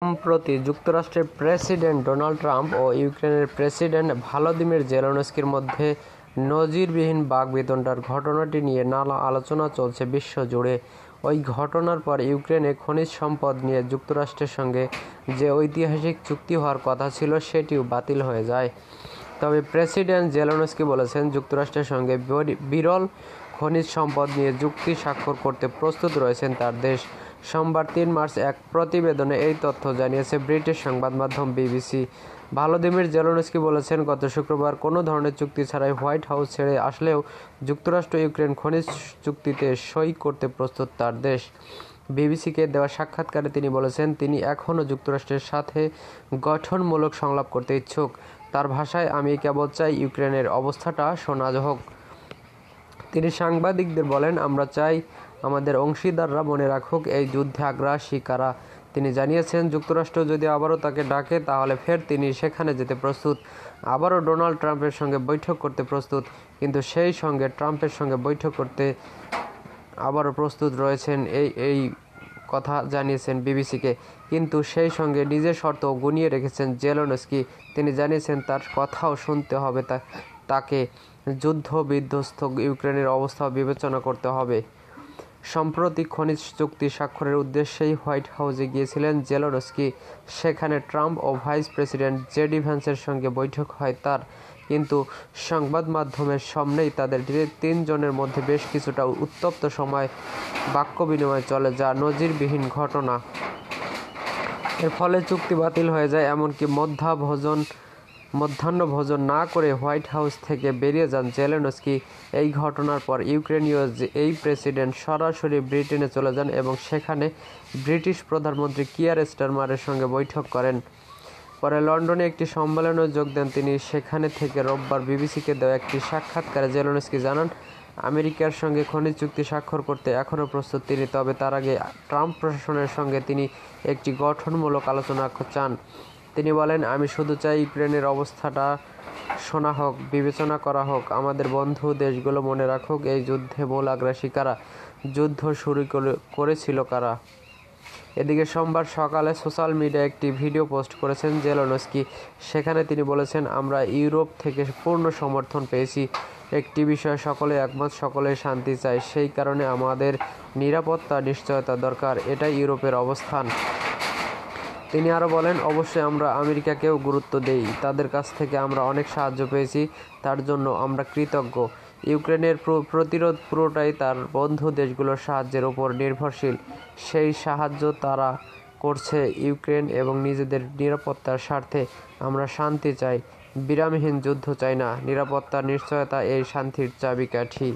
সম্প্রতি যুক্তরাষ্ট্রের president Donald Trump ও ইউক্রেনের প্রেসিডেন্ট ভলোদিমির জেলেনস্কির মধ্যে নজিরবিহীন বাকবিতণ্ডার ঘটনাটি নিয়ে নানা আলোচনা চলছে বিশ্বজুড়ে। ওই ঘটনার পর ইউক্রেনে খনিজ সম্পদ নিয়ে যুক্তরাষ্ট্রের সঙ্গে যে ঐতিহাসিক চুক্তি হওয়ার কথা ছিল সেটিও বাতিল হয়ে যায়। তবে প্রেসিডেন্ট জেলেনস্কি বলেছেন, যুক্তরাষ্ট্রের সঙ্গে বিরল খনিজ সম্পদ নিয়ে চুক্তি স্বাক্ষর করতে প্রস্তুত রয়েছেন তার দেশ। সোমবার ৩ মার্চ এক প্রতিবেদনে এই তথ্য জানিয়েছে ব্রিটিশ সংবাদ মাধ্যম বিবিসি। ভলোদিমির জেলেনস্কি বলেছেন, গত শুক্রবার কোনো ধরনের চুক্তি ছাড়াই হোয়াইট হাউস ছেড়ে আসলেও যুক্তরাষ্ট্র ইউক্রেন খনিজ চুক্তিতে সই করতে প্রস্তুত তার দেশ। বিবিসিকে দেওয়া সাক্ষাৎকারে তিনি বলেছেন, তিনি এখনও যুক্তরাষ্ট্রের সাথে গঠনমূলক সংলাপ করতে ইচ্ছুক। তার ভাষায়, আমি কেবল চাই ইউক্রেনের অবস্থাটা সোনাজ হোক। তিনি সাংবাদিকদের বলেন, আমরা চাই আমাদের অংশীদাররা মনে রাখুক এই যুদ্ধে আগ্রাসী কারা। তিনি জানিয়েছেন, যুক্তরাষ্ট্র যদি আবারও তাকে ডাকে তাহলে ফের তিনি সেখানে যেতে প্রস্তুত। আবারও ডোনাল্ড ট্রাম্পের সঙ্গে বৈঠক করতে প্রস্তুত, কিন্তু সেই সঙ্গে ট্রাম্পের সঙ্গে বৈঠক করতে আবারও প্রস্তুত রয়েছেন এই কথা জানিয়েছেন বিবিসিকে। কিন্তু সেই সঙ্গে নিজের শর্তও গুনিয়ে রেখেছেন জেলেনস্কি। তিনি জানিয়েছেন, তার কথাও শুনতে হবে, তাকে যুদ্ধবিধ্বস্ত ইউক্রেনের অবস্থাও বিবেচনা করতে হবে। সম্প্রতি খনিজ চুক্তি স্বাক্ষরের উদ্দেশ্যেই হোয়াইট হাউসে গিয়েছিলেন জেলেনস্কি। সেখানে ট্রাম্প ও ভাইস প্রেসিডেন্ট জেডি ভ্যান্সের সঙ্গে বৈঠক হয় তার। কিন্তু সংবাদ মাধ্যমের সামনেই তাদের তিনজনের মধ্যে বেশ কিছুটা উত্তপ্ত সময় বাক্য বিনিময় চলে, যা নজিরবিহীন ঘটনা। এর ফলে চুক্তি বাতিল হয়ে যায়, এমনকি মধ্যাহ্নভোজন না করে হোয়াইট হাউস থেকে বেরিয়ে যান জেলেনস্কি। এই ঘটনার পর ইউক্রেনীয় এই প্রেসিডেন্ট সরাসরি ব্রিটেনে চলে যান এবং সেখানে ব্রিটিশ প্রধানমন্ত্রী কিয়ার স্টারমারের সঙ্গে বৈঠক করেন। পরে লন্ডনে একটি সম্মেলনে যোগ দেন তিনি। সেখানে থেকে রোববার বিবিসিকে দেওয়া একটি সাক্ষাৎকারে জেলেনস্কি জানান, আমেরিকার সঙ্গে খনিজ চুক্তি স্বাক্ষর করতে এখনও প্রস্তুত তিনি, তবে তার আগে ট্রাম্প প্রশাসনের সঙ্গে তিনি একটি গঠনমূলক আলোচনা চান। তিনি বলেন, আমি শুধু চাই ইউক্রেনের অবস্থাটা শোনা হোক, বিবেচনা করা হোক। আমাদের বন্ধু দেশগুলো মনে রাখুক এই যুদ্ধে মূল আগ্রাসী কারা, যুদ্ধ শুরু করেছিল কারা। এদিকে সোমবার সকালে সোশ্যাল মিডিয়ায় একটি ভিডিও পোস্ট করেছেন জেলেনস্কি। সেখানে তিনি বলেছেন, আমরা ইউরোপ থেকে পূর্ণ সমর্থন পেয়েছি। একটি বিষয়ে সকলে একমত, সকলে শান্তি চায়। সেই কারণে আমাদের নিরাপত্তা নিশ্চয়তা দরকার। এটাই ইউরোপের অবস্থান। তিনি আরও বলেন, অবশ্যই আমরা আমেরিকাকেও গুরুত্ব দেই। তাদের কাছ থেকে আমরা অনেক সাহায্য পেয়েছি, তার জন্য আমরা কৃতজ্ঞ। ইউক্রেনের প্রতিরোধ পুরোটাই তার বন্ধু দেশগুলোর সাহায্যের উপর নির্ভরশীল। সেই সাহায্য তারা করছে ইউক্রেন এবং নিজেদের নিরাপত্তার স্বার্থে। আমরা শান্তি চাই, বিরামহীন যুদ্ধ চাই না। নিরাপত্তার নিশ্চয়তা এই শান্তির চাবিকাঠি।